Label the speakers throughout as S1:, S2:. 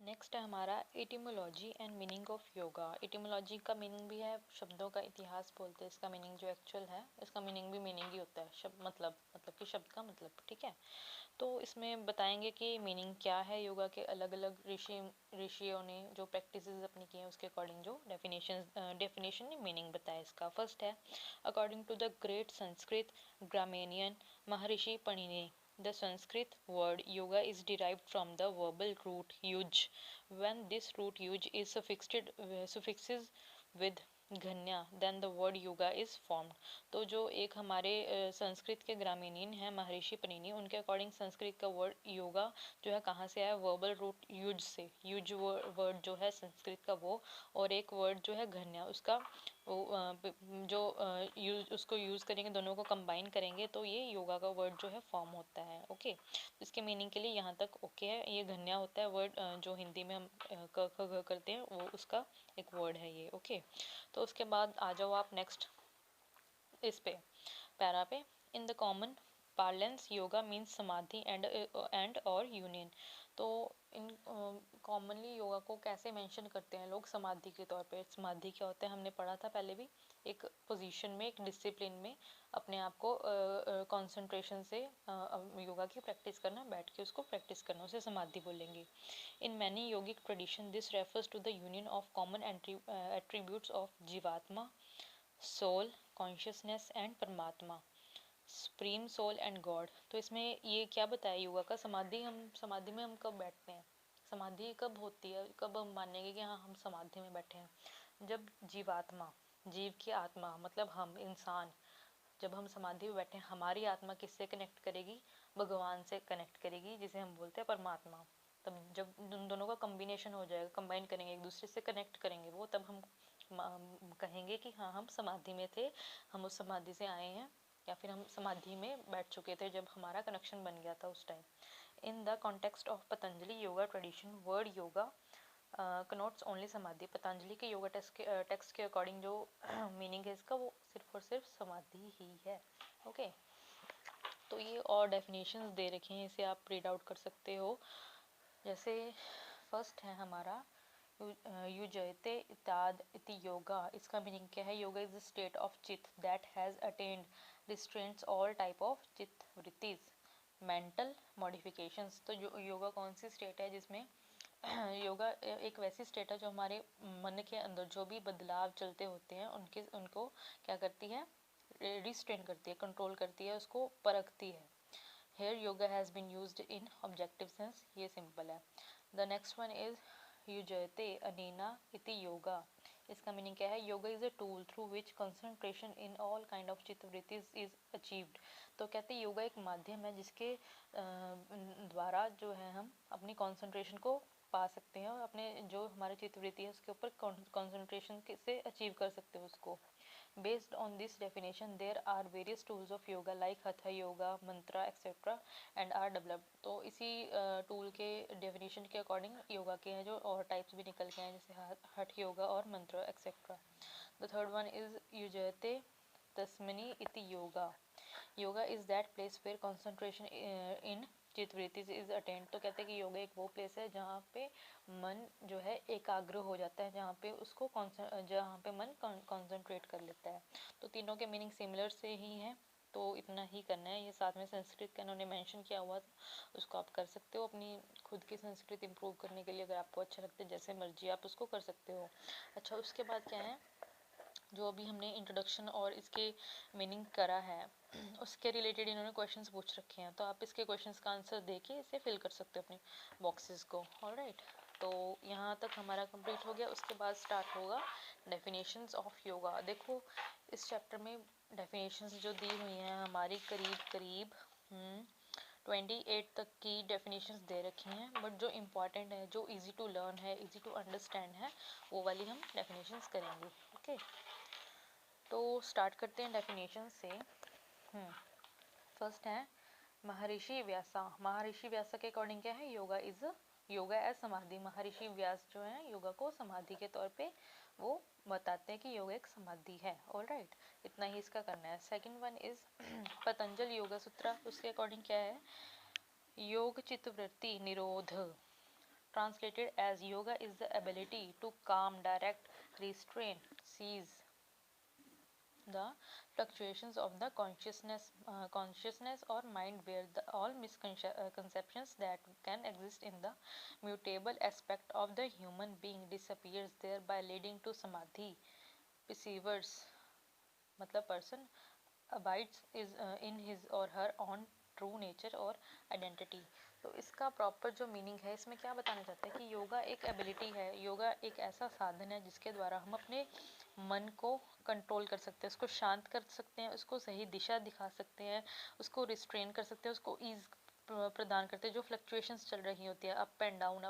S1: Next है हमारा etymology and meaning of yoga. Etymology का मीनिंग भी है, शब्दों का इतिहास बोलते हैं इसका मीनिंग जो एक्चुअल है, इसका मीनिंग भी मीनिंग ही होता है, शब्द मतलब कि शब्द का मतलब, ठीक है। तो इसमें बताएंगे कि मीनिंग क्या है योगा के, अलग अलग ऋषियों ने जो प्रैक्टिसेस अपनी की हैं उसके अकॉर्डिंग जो डेफिनेशन मीनिंग बताया इसका। फर्स्ट है according to the great Sanskrit grammarian Maharshi Panini, the Sanskrit word yoga is derived from the verbal root yuj. When this root yuj is suffixes with घन्या then the word yoga is formed. तो जो एक हमारे संस्कृत के ग्रामीणीन हैं महर्षि पनिनी, उनके अकॉर्डिंग संस्कृत का word yoga जो है कहाँ से आया, वर्बल रूट युज से। युज वर्ड जो है संस्कृत का वो, और एक वर्ड जो है घन्या उसका जो उसको यूज़ करेंगे, दोनों को कंबाइन करेंगे तो ये योगा का वर्ड जो है फॉर्म होता है। ओके, इसके मीनिंग के लिए यहाँ तक ओके है। ये घन्या होता है वर्ड जो हिंदी में हम क ख ग करते हैं, वो उसका एक वर्ड है ये। ओके, तो उसके बाद आ जाओ आप नेक्स्ट इस पे पैरा पे। In the common parlance yoga means समाधि एंड और यूनियन। तो इन कॉमनली योगा को कैसे मेंशन करते हैं लोग, समाधि के तौर पे। समाधि क्या होता है हमने पढ़ा था पहले भी, एक पोजीशन में, एक डिसिप्लिन में अपने आप को कंसंट्रेशन से योगा की प्रैक्टिस करना, बैठ के उसको प्रैक्टिस करना, उसे समाधि बोलेंगे। In many yogic tradition this refers to the union of common attributes of jivatma, soul, consciousness and paramatma, supreme soul and God. तो इसमें ये क्या बताया योगा का, समाधि में हम कब बैठते हैं, समाधि कब होती है, कब हम मानेंगे कि हाँ हम समाधि में बैठे हैं, जब जीवात्मा, जीव की आत्मा मतलब हम इंसान, जब हम समाधि में बैठे हैं हमारी आत्मा किससे कनेक्ट करेगी, भगवान से कनेक्ट करेगी, जिसे हम बोलते हैं परमात्मा। तब जब उन दोनों का कॉम्बिनेशन हो जाएगा, कंबाइन करेंगे, एक दूसरे से कनेक्ट करेंगे वो, तब हम कहेंगे कि हाँ हम समाधि में थे, हम उस समाधि से आए हैं, या फिर हम समाधि में बैठ चुके थे जब हमारा कनेक्शन बन गया था उस time. In the context of Patanjali yoga tradition word yoga connotes only samadhi. Patanjali के योगा टेक्स्ट के अकॉर्डिंग जो मीनिंग है इसका वो सिर्फ और सिर्फ समाधि ही है। ओके, तो ये और डेफिनेशंस दे रखे हैं, इसे आप रीड आउट कर सकते हो। जैसे फर्स्ट है हमारा युजयते इताद इति योगा। इसका मीनिंग क्या है, yoga is the state of chitta that has attend restraints all type of chitta vrittis mental modifications. तो योगा कौन सी स्टेट है जिसमें योगा एक वैसी स्टेट है जो हमारे मन के अंदर जो भी बदलाव चलते होते हैं उनको क्या करती है, रिस्ट्रेन करती है, कंट्रोल करती है, उसको परखती है। Here yoga has been used in objective sense, ये सिंपल है। द नेक्स्ट वन इज युजयते अनेना इति योगा। इसका मीनिंग क्या है, yoga is a tool through which concentration in all kind of chittavrittis is achieved. तो कहते हैं योगा एक माध्यम है जिसके द्वारा जो है हम अपनी कंसंट्रेशन को पा सकते हैं, और अपने जो हमारे चित्तवृत्ति है उसके ऊपर कंसंट्रेशन से अचीव कर सकते हैं उसको। Based on this definition, there are various tools of yoga like hatha yoga, mantra, etc. and are developed. तो इसी टूल के डेफिनेशन के अकॉर्डिंग योगा के हैं जो और टाइप्स भी निकल के हैं, जैसे हठ योगा और मंत्र etcetera. The third one is युजयते तस्मिनी इति योगा। Yoga is that place where concentration in chittavritti is attend. तो कहते हैं कि योगा एक वो प्लेस है जहाँ पे मन जो है एकाग्र हो जाता है, जहाँ पे मन कंसंट्रेट कर लेता है। तो तीनों के मीनिंग सिमिलर से ही हैं, तो इतना ही करना है। ये साथ में संस्कृत का इन्होंने मेंशन किया हुआ था, उसको आप कर सकते हो अपनी खुद की संस्कृत इंप्रूव करने के लिए, अगर आपको अच्छा लगता है, जैसे मर्जी आप उसको कर सकते हो। अच्छा, उसके बाद क्या है, जो अभी हमने इंट्रोडक्शन और इसके मीनिंग करा है उसके रिलेटेड इन्होंने क्वेश्चंस पूछ रखे हैं, तो आप इसके क्वेश्चंस का आंसर देके इसे फिल कर सकते हो अपने बॉक्सेस को। ऑलराइट, तो यहाँ तक हमारा कंप्लीट हो गया। उसके बाद स्टार्ट होगा डेफिनेशंस ऑफ योगा। देखो इस चैप्टर में डेफिनेशंस जो दी हुई हैं हमारी करीब 28 तक की डेफिनेशंस दे रखी हैं, बट जो इम्पॉर्टेंट है, जो इजी टू लर्न है, इजी टू अंडरस्टैंड है, वो वाली हम डेफिनेशंस करेंगे। ओके, तो स्टार्ट करते हैं डेफिनेशन से। फर्स्ट है महर्षि व्यासा। महर्षि व्यासा के अकॉर्डिंग क्या है, योगा एज समाधि। महर्षि व्यास जो है योगा को समाधि के तौर पे वो बताते हैं कि योगा एक समाधि है। ऑलराइट, इतना ही इसका करना है। Second one is Patanjali yoga सूत्र। उसके अकॉर्डिंग क्या है, योग चित्तवृत्ति निरोध translated as yoga is the ability to calm, direct, restrain, seize the fluctuations of the consciousness or mind, where all misconceptions that can exist in the mutable aspect of the human being disappears, thereby leading to samadhi. Perseveres मतलब person abides is in his or her own true nature और identity. तो इसका proper जो meaning है, इसमें क्या बताना चाहते हैं कि योगा एक एबिलिटी है, योगा एक ऐसा साधन है जिसके द्वारा हम अपने मन को कंट्रोल कर सकते हैं, उसको शांत कर सकते हैं, उसको सही दिशा दिखा सकते हैं, उसको रिस्ट्रेन कर सकते हैं, उसको ईज प्रदान करते हैं। जो फ्लक्चुएशंस चल रही होती है, अप एंड डाउन,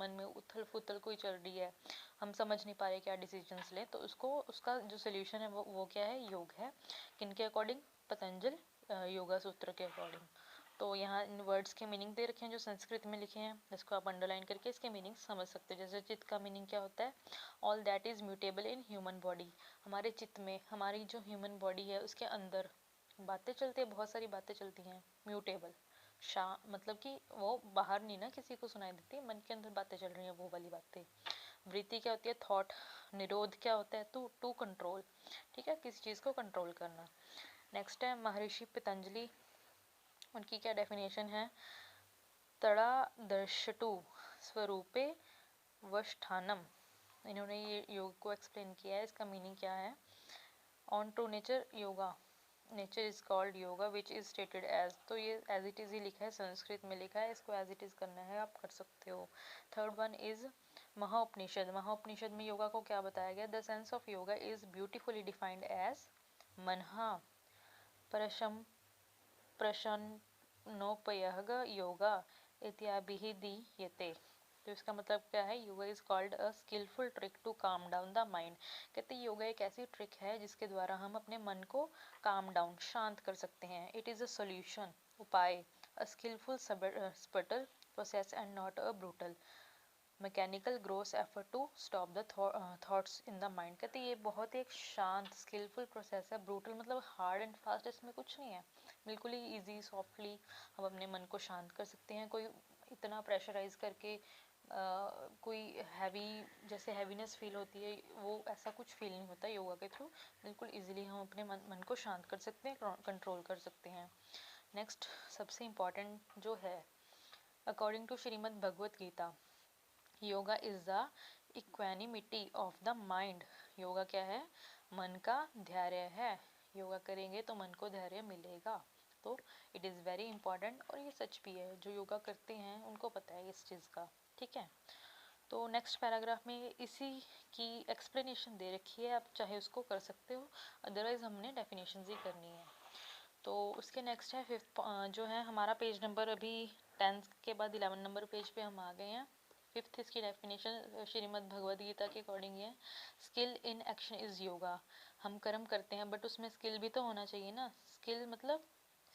S1: मन में उथल पुथल कोई चल रही है, हम समझ नहीं पा रहे क्या डिसीजंस लें, तो उसको उसका जो सोल्यूशन है वो क्या है, योग है। किनके अकॉर्डिंग? पतंजल योगा सूत्र के अकॉर्डिंग। तो यहाँ इन वर्ड्स के मीनिंग दे रखे हैं जो संस्कृत में लिखे हैं, जिसको आप अंडरलाइन करके इसके मीनिंग समझ सकते हैं। जैसे चित्त का मीनिंग क्या होता है? All that is mutable in human body. हमारे चित्त में, हमारी जो ह्यूमन बॉडी है उसके अंदर बातें चलती है, बहुत सारी बातें चलती हैं। म्यूटेबल मतलब कि वो बाहर नहीं ना किसी को सुनाई देती, मन के अंदर बातें चल रही हैं, वो वाली बातें। वृत्ति क्या होती है? थॉट। निरोध क्या होता है? टू कंट्रोल, ठीक है, किसी चीज़ को कंट्रोल करना। नेक्स्ट है महर्षि पतंजलि, उनकी क्या डेफिनेशन है? तड़ादर्शटु स्वरूपे वष्ठानम। इन्होंने ये योग को एक्सप्लेन किया है, इसका मीनिंग क्या है? On to nature yoga, nature is called yoga which is stated as. तो ये एज इट इज ही लिखा है, संस्कृत में लिखा है, इसको एज इट इज करना है, आप कर सकते हो। Third one is Mahaupanishad. Mahaupanishad में योगा को क्या बताया गया? The sense of yoga is beautifully defined as मनहा परशम प्रशन्नोपयः योगा इत्याभिः दीयते। तो इसका मतलब क्या है? Yoga is called a skillful trick to calm down the mind. कहते हैं योगा एक ऐसी ट्रिक है जिसके द्वारा हम अपने मन को काम डाउन, शांत कर सकते हैं। इट इज अ सोल्यूशन, उपाय, a skillful subtle process and not a brutal mechanical gross effort to stop the thoughts in the mind. कहते हैं ये बहुत ही एक शांत स्किलफुल प्रोसेस है। ब्रूटल मतलब हार्ड एंड फास्ट, इसमें कुछ नहीं है, बिल्कुल ही इजी सॉफ्टली हम अपने मन को शांत कर सकते हैं। कोई इतना प्रेशराइज करके कोई हैवी, जैसे हैवीनेस फील होती है, वो ऐसा कुछ फील नहीं होता योगा के थ्रू। बिल्कुल इजीली हम अपने मन को शांत कर सकते हैं, कंट्रोल कर सकते हैं। नेक्स्ट सबसे इम्पॉर्टेंट जो है, according to Shrimad Bhagavad Gita, yoga is the equanimity of the mind. Yoga क्या है? मन का धैर्य है। योगा करेंगे तो मन को धैर्य मिलेगा। तो इट इज़ वेरी इंपॉर्टेंट, और ये सच भी है, जो योगा करते हैं उनको पता है इस चीज़ का, ठीक है। तो नेक्स्ट पैराग्राफ में इसी की एक्सप्लेनेशन दे रखी है, आप चाहे उसको कर सकते हो, अदरवाइज हमने डेफिनेशन ही करनी है। तो उसके नेक्स्ट है फिफ्थ जो है हमारा पेज नंबर, अभी 10 के बाद 11 नंबर पेज पे हम आ गए हैं। फिफ्थ इसकी डेफिनेशन श्रीमद् भगवद गीता के अकॉर्डिंग है, skill in action is yoga. हम कर्म करते हैं बट उसमें स्किल भी तो होना चाहिए ना। स्किल मतलब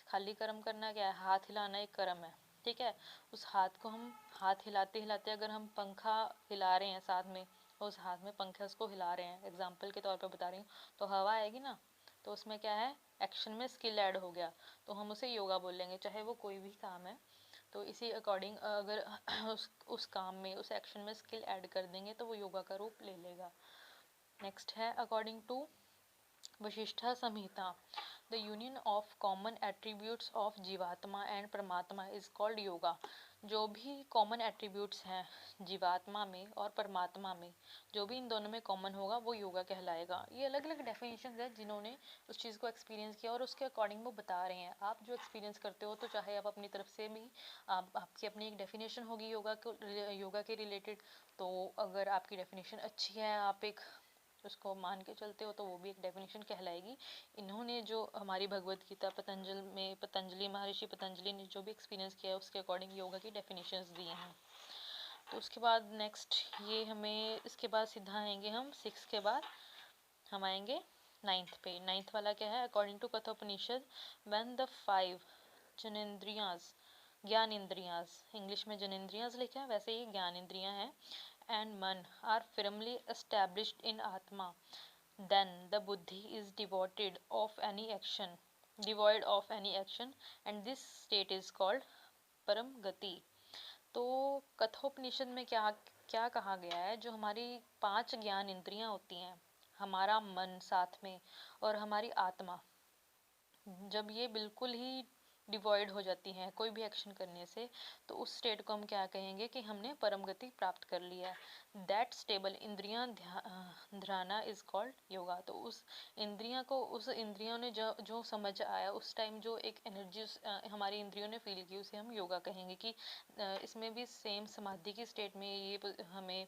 S1: खाली कर्म करना क्या है? हाथ हिलाना एक कर्म है, ठीक है। उस हाथ को हम हाथ हिलाते हिलाते अगर हम पंखा हिला रहे हैं साथ में, उस हाथ में पंखा उसको हिला रहे हैं, एग्जाम्पल के तौर पर बता रही हूँ, तो हवा आएगी ना, तो उसमें क्या है? एक्शन में स्किल ऐड हो गया, तो हम उसे योगा बोल लेंगे, चाहे वो कोई भी काम है। तो इसी अकॉर्डिंग अगर उस काम में, उस एक्शन में स्किल ऐड कर देंगे तो वो योगा का रूप ले लेगा। नेक्स्ट है according to Vashishtha Samhita, the union of common attributes of jivatma and paramatma is called yoga. जो भी कॉमन एट्रीब्यूट्स हैं जीवात्मा में और परमात्मा में, जो भी इन दोनों में कॉमन होगा वो योगा कहलाएगा। ये अलग अलग डेफिनेशन है जिन्होंने उस चीज़ को एक्सपीरियंस किया और उसके अकॉर्डिंग वो बता रहे हैं। आप जो एक्सपीरियंस करते हो, तो चाहे आप अपनी तरफ से भी आपकी अपनी एक डेफिनेशन होगी योगा के रिलेटेड, तो अगर आपकी डेफिनेशन अच्छी है, आप एक उसको मान के चलते हो, तो वो भी एक डेफिनेशन कहलाएगी। इन्होंने जो हमारी भगवत गीता पतंजलि महर्षि पतंजलि ने जो भी एक्सपीरियंस किया है उसके अकॉर्डिंग योगा की डेफिनेशंस दिए हैं। तो उसके बाद नेक्स्ट ये हमें, इसके बाद सीधा आएंगे हम 6 के बाद हम आएंगे 9th पे। 9th वाला क्या है? According to Kathopanishad, when the 5 जनेन्द्रियाज, ज्ञान इंद्रियाज, इंग्लिश में जनेन्द्रियाज लिखा है, वैसे ही ज्ञान इंद्रियां हैं, and man are firmly established in Atma, then the buddhi is devoid of any action, and this state is called param gati. तो कठोपनिषद में क्या क्या कहा गया है, जो हमारी 5 ज्ञान इंद्रियां होती हैं, हमारा मन साथ में और हमारी आत्मा, जब ये बिल्कुल ही डिवॉइड हो जाती हैं कोई भी एक्शन करने से, तो उस स्टेट को हम क्या कहेंगे कि हमने परम गति प्राप्त कर लिया है। दैट स्टेबल इंद्रियां ध्याना इज कॉल्ड योगा। तो उस इंद्रियां को, उस इंद्रियों ने जो जो समझ आया उस टाइम, जो एक एनर्जी हमारी इंद्रियों ने फील की, उसे हम योगा कहेंगे। कि इसमें भी सेम समाधि की स्टेट में ये हमें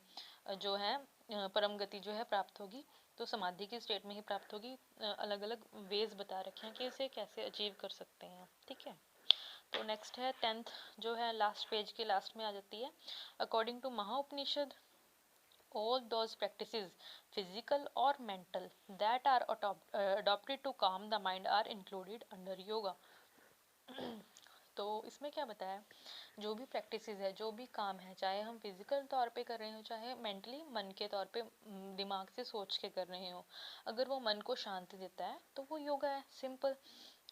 S1: जो है परम गति जो है प्राप्त होगी। तो समाधि की स्टेट में ही प्राप्त होगी। अलग अलग वेज बता रखे हैं कि इसे कैसे अचीव कर सकते हैं, ठीक है। तो नेक्स्ट है 10th, जो है लास्ट पेज के लास्ट में आ जाती है। According to Mahaupanishad, all those practices, physical or mental, that are adopted to calm the mind are included under yoga। तो इसमें क्या बताया, जो भी प्रैक्टिसेस है, जो भी काम है, चाहे हम फिजिकल तौर पे कर रहे हो, चाहे मेंटली मन के तौर पे दिमाग से सोच के कर रहे हो, अगर वो मन को शांति देता है तो वो योगा है, सिंपल।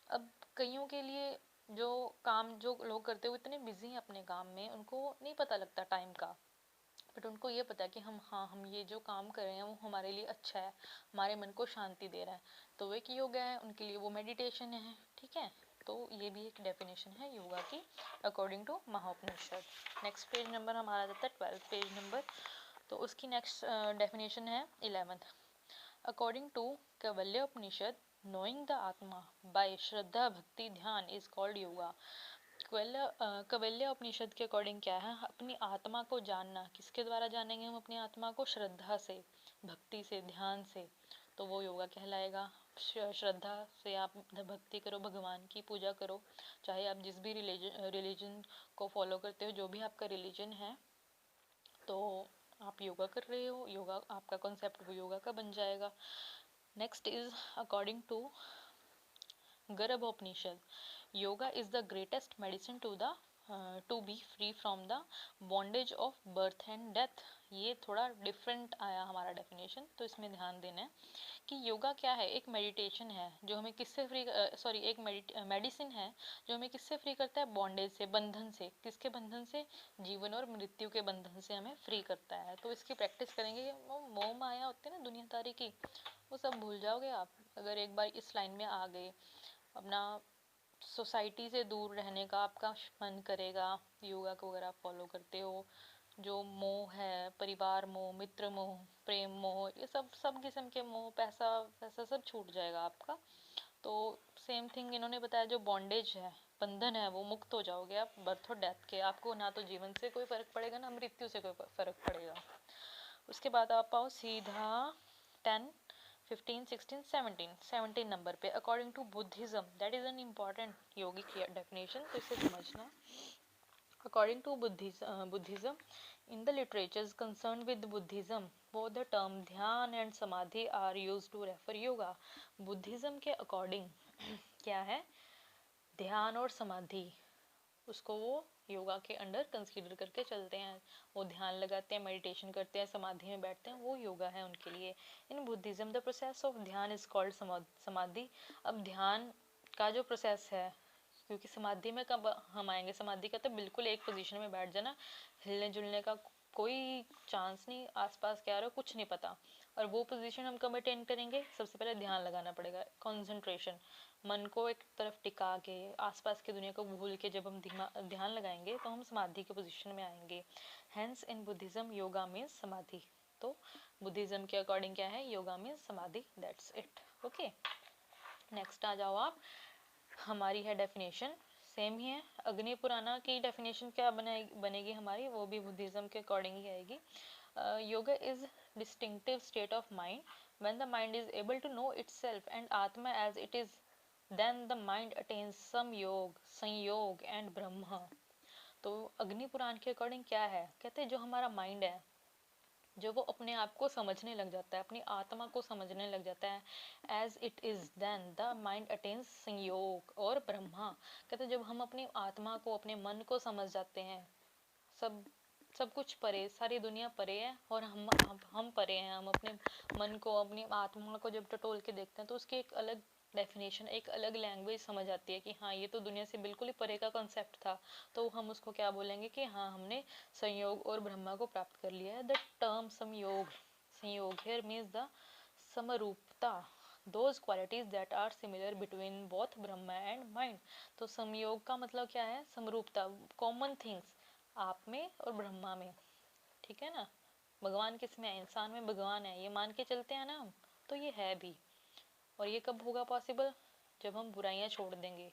S1: अब कईयों के लिए जो काम जो लोग करते हुए इतने बिजी हैं अपने काम में, उनको नहीं पता लगता टाइम का, बट उनको ये पता है कि हम ये जो काम कर रहे हैं वो हमारे लिए अच्छा है, हमारे मन को शांति दे रहा है, तो वो एक योगा है उनके लिए, वो मेडिटेशन है, ठीक है। तो ये भी एक डेफिनेशन है योगा की according to Mahaupanishad. Next page number हमारा जाता है 12 पेज नंबर। तो उसकी नेक्स्ट डेफिनेशन है 11th। According to Kaivalya Upanishad, knowing the आत्मा बाय श्रद्धा भक्ति ध्यान इज कॉल्ड योगा। कैवल्य उपनिषद के अकॉर्डिंग क्या है, अपनी आत्मा को जानना। किसके द्वारा जानेंगे हम अपनी आत्मा को? श्रद्धा से, भक्ति से, ध्यान से, तो वो योगा कहलाएगा। श्रद्धा से आप भक्ति करो, भगवान की पूजा करो, चाहे आप जिस भी रिलीजन को फॉलो करते हो, जो भी आपका रिलीजन है, तो आप योगा कर रहे हो, योगा आपका कॉन्सेप्ट वो योगा का बन जाएगा। Next is according to Garbhopanishad, yoga is the greatest medicine to be free from the bondage of birth and death। ये थोड़ा डिफरेंट आया हमारा डेफिनेशन, तो इसमें ध्यान देना है कि योगा क्या है, एक मेडिटेशन है जो हमें किससे फ्री, सॉरी एक मेडिसिन है जो हमें किससे फ्री करता है? बॉन्डेज से, बंधन से। किसके बंधन से? जीवन और मृत्यु के बंधन से हमें फ्री करता है। तो इसकी प्रैक्टिस करेंगे, वो मोह माया होती है ना दुनियादारी की, वो सब भूल जाओगे आप अगर एक बार इस लाइन में आ गए। अपना सोसाइटी से दूर रहने का आपका मन करेगा, योगा को अगर आप फॉलो करते हो। जो मोह है, परिवार मोह, मित्र मोह, प्रेम मोह, ये सब किस्म के मोह, पैसा पैसा सब छूट जाएगा आपका। तो सेम थिंग इन्होंने बताया, जो बॉन्डेज है, बंधन है, वो मुक्त हो जाओगे आप बर्थ और डेथ के। आपको ना तो जीवन से कोई फर्क पड़ेगा, ना मृत्यु से कोई फर्क पड़ेगा। उसके बाद आप आओ सीधा 10, 15, 16, 17 नंबर पे। According to Buddhism, that is an important yogic definition, तो इसे समझना। According to Buddhism, in the literatures concerned with Buddhism, both the term ध्यान and समाधि are used to refer yoga। Buddhism के अकॉर्डिंग क्या है, ध्यान और समाधि, उसको वो योगा के अंडर कंसीडर करके चलते हैं। वो ध्यान लगाते हैं, मेडिटेशन करते हैं, समाधि में बैठते हैं, वो योगा है उनके लिए। In Buddhism the process of ध्यान इज कॉल्ड समाधि। अब ध्यान का जो प्रोसेस है, क्योंकि समाधि में कब हम आएंगे, समाधि का तो बिल्कुल एक पोजीशन में बैठ जाना, हिलने जुलने का कोई चांस नहीं, आसपास क्या रहा कुछ नहीं पता। और वो पोजीशन हम कब अटेन करेंगे? सबसे पहले ध्यान लगाना पड़ेगा, कंसंट्रेशन, मन को एक तरफ टिका के, आसपास की दुनिया को भूल के जब हम ध्यान लगाएंगे तो हम समाधि के पोजीशन में आएंगे। Hence in Buddhism yoga means समाधि। तो बुद्धिज्म के अकॉर्डिंग क्या है, योगा मीन्स समाधि, दैट्स इट। ओके, नेक्स्ट आ जाओ आप। हमारी है डेफिनेशन, सेम ही है। अग्नि पुराना की डेफिनेशन क्या बनेगी हमारी, वो भी बुद्धिज्म के अकॉर्डिंग ही आएगी। Yoga is distinctive state of mind when the mind is able to know itself and atma as it is, then the mind attains some योग, संयोग and ब्रह्म। तो अग्नि पुराण के अकॉर्डिंग क्या है, कहते हैं जो हमारा माइंड है, जो वो अपने आप को समझने लग जाता है, अपनी आत्मा को समझने लग जाता है, as it is then the mind attains संयोग और ब्रह्मा। कहते हैं जब हम अपनी आत्मा को, अपने मन को समझ जाते हैं, सब सब कुछ परे, सारी दुनिया परे है और हम परे हैं, हम अपने मन को, अपनी आत्मा को जब टटोल के देखते हैं तो उसकी एक अलग डेफिनेशन, एक अलग लैंग्वेज समझ आती है कि हाँ ये तो दुनिया से बिल्कुल ही परे का कॉन्सेप्ट था, तो हम उसको क्या बोलेंगे कि हाँ हमने संयोग और ब्रह्मा को प्राप्त कर लिया है। द टर्म संयोग, संयोग here means the समरूपता, those qualities that are similar between both Brahma and mind। तो संयोग का मतलब क्या है? समरूपता, कॉमन थिंग्स आप में और ब्रह्मा में, ठीक है ना। भगवान किस में है? इंसान में भगवान है, ये मान के चलते हैं ना हम, तो ये है भी। और ये कब होगा पॉसिबल? जब हम बुराइयां छोड़ देंगे,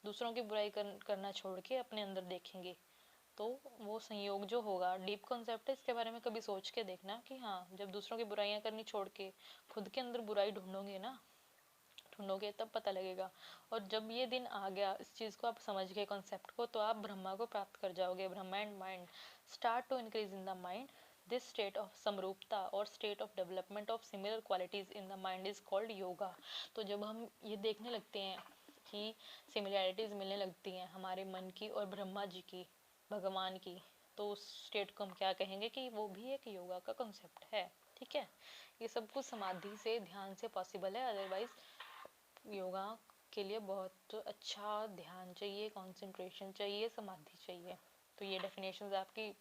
S1: दूसरों की बुराई करना छोड़ के अपने अंदर देखेंगे, तो वो संयोग जो होगा, डीप कॉन्सेप्ट है, इसके बारे में कभी सोच के देखना कि हाँ जब दूसरों की बुराइयां करनी छोड़ के खुद के अंदर बुराई ढूंढोगे ना, ढूंढोगे तब पता लगेगा। और जब ये दिन आ गया, इस चीज़ को आप समझ गए कॉन्सेप्ट को, तो आप ब्रह्मा को प्राप्त कर जाओगे। Brahma and mind start to increase in the mind. This state of समरूपता और state of development of similar qualities in the mind is called yoga. तो जब हम ये देखने लगते हैं कि सिमिलैरिटीज मिलने लगती हैं हमारे मन की और ब्रह्मा जी की, भगवान की, तो उस स्टेट को हम क्या कहेंगे कि वो भी एक योगा का कॉन्सेप्ट है। ठीक है, ये सब कुछ समाधि से, ध्यान से पॉसिबल है, अदरवाइज योगा के लिए बहुत अच्छा ध्यान चाहिए, कंसंट्रेशन चाहिए, समाधि चाहिए। तो ये डेफिनेशंस आपकी,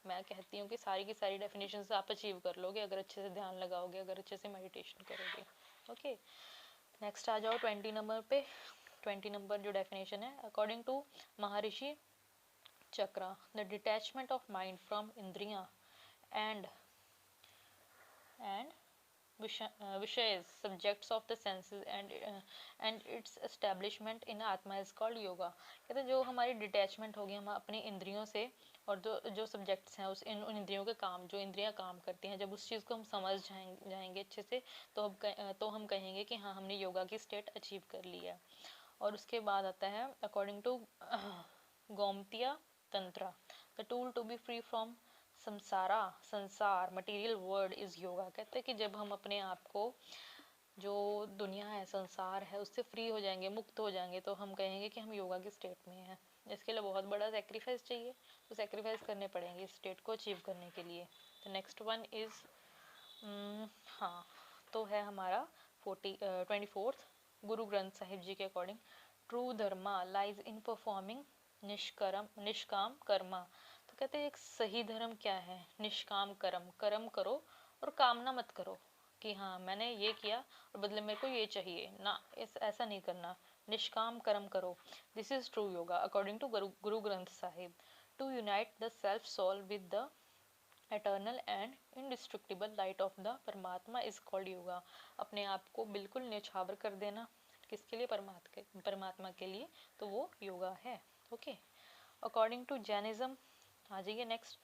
S1: मैं कहती हूँ कि सारी की सारी डेफिनेशंस आप अचीव कर लोगे अगर अच्छे से ध्यान लगाओगे, अगर अच्छे से मेडिटेशन करोगे। ओके, नेक्स्ट आ जाओ 20 नंबर पे। 20 नंबर जो डेफिनेशन है, अकॉर्डिंग टू महर्षि चक्रा, the detachment of mind from indriya and Vishays, subjects of the senses and its establishment in आत्मा is called yoga। कहते हैं जो हमारी डिटैचमेंट होगी हम अपनी इंद्रियों से, और जो सब्जेक्ट्स हैं उस उन इंद्रियों के काम, जो इंद्रियां काम करती हैं, जब उस चीज़ को हम समझ जाएंगे अच्छे से, तो हम कहेंगे कि हाँ हमने योगा की स्टेट अचीव कर ली है। और उसके बाद आता है according to Gomatiya Tantra, the tool to be free from samsara, samsara material world is yoga. कहते हैं कि जब हम अपने आप को, जो दुनिया है, संसार है, उससे फ्री हो जाएंगे, मुक्त हो जाएंगे, तो हम कहेंगे कि हम योगा की स्टेट में हैं। इसके लिए बहुत बड़ा सेक्रीफाइस चाहिए, तो सेक्रीफाइस करने पड़ेंगे इस स्टेट को अचीव करने के लिए। तो नेक्स्ट वन इज हाँ, तो है हमारा 24th, गुरु ग्रंथ साहिब जी के according, true Dharma lies in performing निष्काम कर्मा। तो कहते हैं एक सही धर्म क्या है? निष्काम कर्म, कर्म करो और कामना मत करो कि हाँ मैंने ये किया और बदले मेरे को ये चाहिए ना, ऐसा नहीं करना। निष्काम कर्म करो, this is true yoga according to Guru Granth Sahib. To unite the self soul with the eternal and indestructible light of the paramatma is called yoga. अपने आप को बिल्कुल न्यौछावर कर देना, किसके लिए? परमात्मा के लिए, तो वो योगा है। ओके, अकॉर्डिंग टू जैनिज्म आ जाइए next.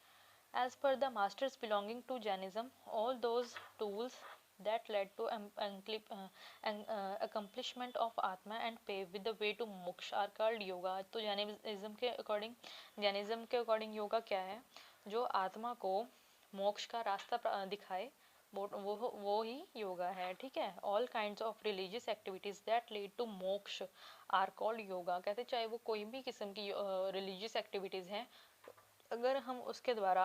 S1: As per the masters belonging to Jainism, all those tools that led to accomplishment of atma and pave with the way to moksha are called yoga। तो Jainism के according yoga क्या है? जो आत्मा को मोक्ष का रास्ता दिखाए, वो ही योगा है। ठीक है, all kinds of religious activities that lead to moksha are called yoga. कहते चाहे वो कोई भी किस्म की रिलीजियस एक्टिविटीज हैं, अगर हम उसके द्वारा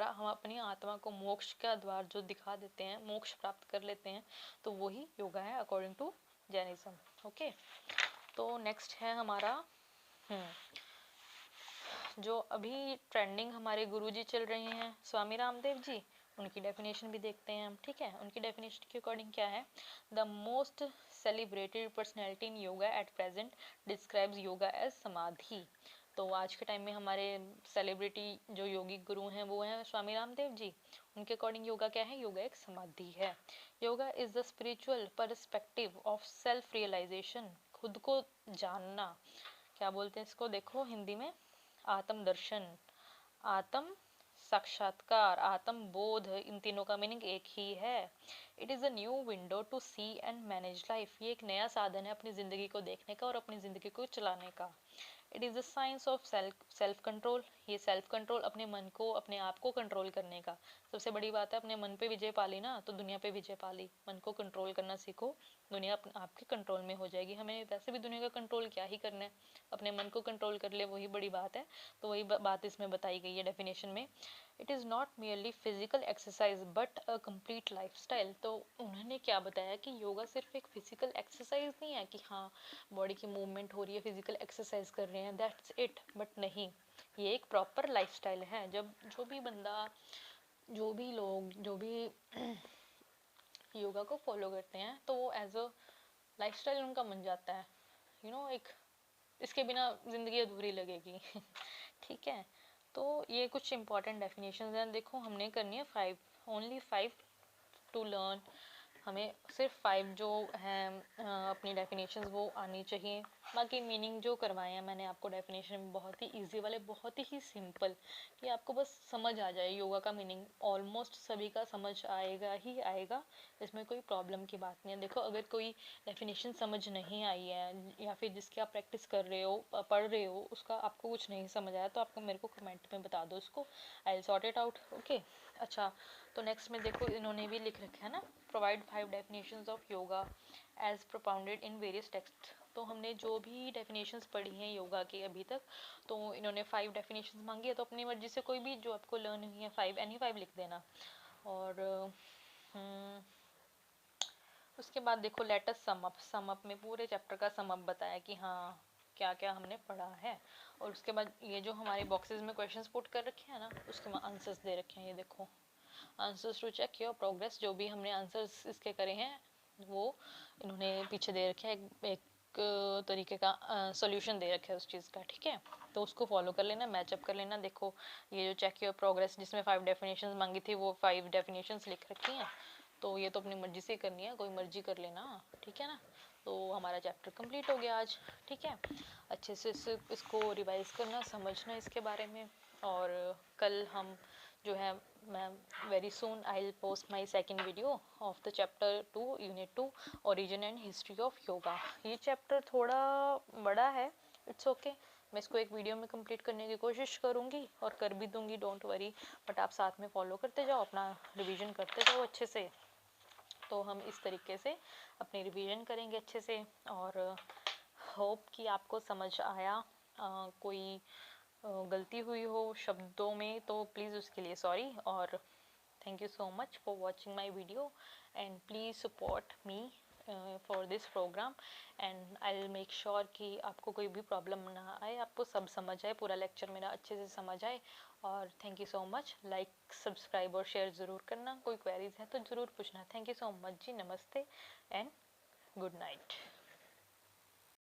S1: हम अपनी आत्मा को मोक्ष का द्वार जो दिखा देते हैं, मोक्ष प्राप्त कर लेते हैं, तो वही योगा है अकॉर्डिंग टू जैनिज्म। ओके, तो नेक्स्ट है हमारा जो अभी ट्रेंडिंग हमारे गुरुजी चल रहे हैं स्वामी रामदेव जी, उनकी डेफिनेशन भी देखते हैं हम। ठीक है, उनकी डेफिनेशन के अकॉर्डिंग क्या है? The most celebrated personality in yoga at present describes yoga as samadhi. तो आज के टाइम में हमारे सेलिब्रिटी जो योगी गुरु हैं वो हैं स्वामी रामदेव जी। उनके अकॉर्डिंग योगा क्या है? योगा एक समाधि है। Yoga is the spiritual perspective of self realization, खुद को जानना। क्या बोलते हैं इसको? देखो हिंदी में आत्म दर्शन, आत्म साक्षात्कार, आत्म बोध, इन तीनों का मीनिंग एक ही है। It is a new window to see and manage life. ये एक नया साधन है अपनी ज़िंदगी को देखने का और अपनी ज़िंदगी को चलाने का। It is the science of self control. ये सेल्फ कंट्रोल, अपने मन को, अपने आप को कंट्रोल करने का। सबसे बड़ी बात है, अपने मन पे विजय पाली ना तो दुनिया पे विजय पाली। मन को कंट्रोल करना सीखो, दुनिया आपके कंट्रोल में हो जाएगी। हमें वैसे भी दुनिया का कंट्रोल क्या ही करना है, अपने मन को कंट्रोल कर ले, वही बड़ी बात है। तो वही बात इसमें बताई गई है डेफिनेशन में। It is not merely physical exercise but a complete lifestyle. तो उन्होंने क्या बताया कि योगा सिर्फ एक फिजिकल एक्सरसाइज नहीं है कि हाँ बॉडी की मूवमेंट हो रही है, फिजिकल एक्सरसाइज कर रहे हैं, दैट्स इट, बट नहीं, ये एक प्रॉपर लाइफस्टाइल है। जब जो भी बंदा, जो भी लोग, जो भी योगा को फॉलो करते हैं तो वो एज अ लाइफस्टाइल उनका बन जाता है, एक, इसके बिना ज़िंदगी अधूरी लगेगी। ठीक है, तो ये कुछ इंपॉर्टेंट डेफिनेशंस हैं, देखो हमने करनी है 5, ओनली 5 टू लर्न। हमें सिर्फ 5 जो हैं अपनी डेफिनेशंस वो आनी चाहिए। बाकी मीनिंग जो करवाए हैं मैंने आपको डेफिनेशन बहुत ही इजी वाले, बहुत ही सिंपल, कि आपको बस समझ आ जाए योगा का मीनिंग। ऑलमोस्ट सभी का समझ आएगा ही आएगा, इसमें कोई प्रॉब्लम की बात नहीं है। देखो अगर कोई डेफिनेशन समझ नहीं आई है या फिर जिसकी आप प्रैक्टिस कर रहे हो, पढ़ रहे हो, उसका आपको कुछ नहीं समझ आया तो आपको मेरे को कमेंट में बता दो उसको, I will sort it out. Okay, अच्छा, तो नेक्स्ट में देखो इन्होंने भी लिख रखा है ना, provide 5 definitions of yoga as propounded in various text. तो हमने जो भी डेफिनेशंस पढ़ी हैं योगा की अभी तक, तो इन्होंने 5 डेफिनेशंस मांगी है, तो अपनी मर्जी से कोई भी जो आपको लर्न हुई है 5, एनी 5 लिख देना। और उसके बाद देखो let us sum up, sum up में पूरे चैप्टर का सम अप बताया कि हाँ क्या क्या हमने पढ़ा है। और उसके बाद ये जो हमारे बॉक्सेस में क्वेश्चंस पुट कर रखे हैं ना, उसके बाद आंसर्स दे रखे हैं, ये देखो answers to check your progress. जो भी हमने आंसर्स इसके करे हैं वो इन्होंने पीछे दे रखे हैं, एक तरीके का सॉल्यूशन दे रखा है उस चीज़ का, ठीक है, तो उसको फॉलो कर लेना, मैचअप कर लेना। देखो ये जो चेक योर प्रोग्रेस जिसमें 5 डेफिनेशंस मांगी थी वो 5 डेफिनेशंस लिख रखी हैं, तो ये तो अपनी मर्जी से करनी है, कोई मर्जी कर लेना, ठीक है ना। तो हमारा चैप्टर कंप्लीट हो गया आज, ठीक है। अच्छे से इसको रिवाइज करना, समझना इसके बारे में। और कल हम जो है, मैं very soon I will post my second video of the chapter 2 unit 2 origin and history of yoga. ये चैप्टर थोड़ा बड़ा है, इट्स ओके, मैं इसको एक वीडियो में कंप्लीट करने की कोशिश करूँगी और कर भी दूँगी, डोंट वरी। बट आप साथ में फॉलो करते जाओ, अपना रिवीजन करते जाओ अच्छे से, तो हम इस तरीके से अपनी रिवीजन करेंगे अच्छे से। और होप कि आपको समझ आया। कोई गलती हुई हो शब्दों में तो प्लीज़ उसके लिए सॉरी। और thank you so much for watching my video and please support me for this program and I will make sure कि आपको कोई भी प्रॉब्लम ना आए, आपको सब समझ आए, पूरा लेक्चर मेरा अच्छे से समझ आए। और thank you so much, like subscribe और शेयर ज़रूर करना, कोई क्वेरीज है तो ज़रूर पूछना। थैंक यू सो मच जी, नमस्ते एंड गुड नाइट।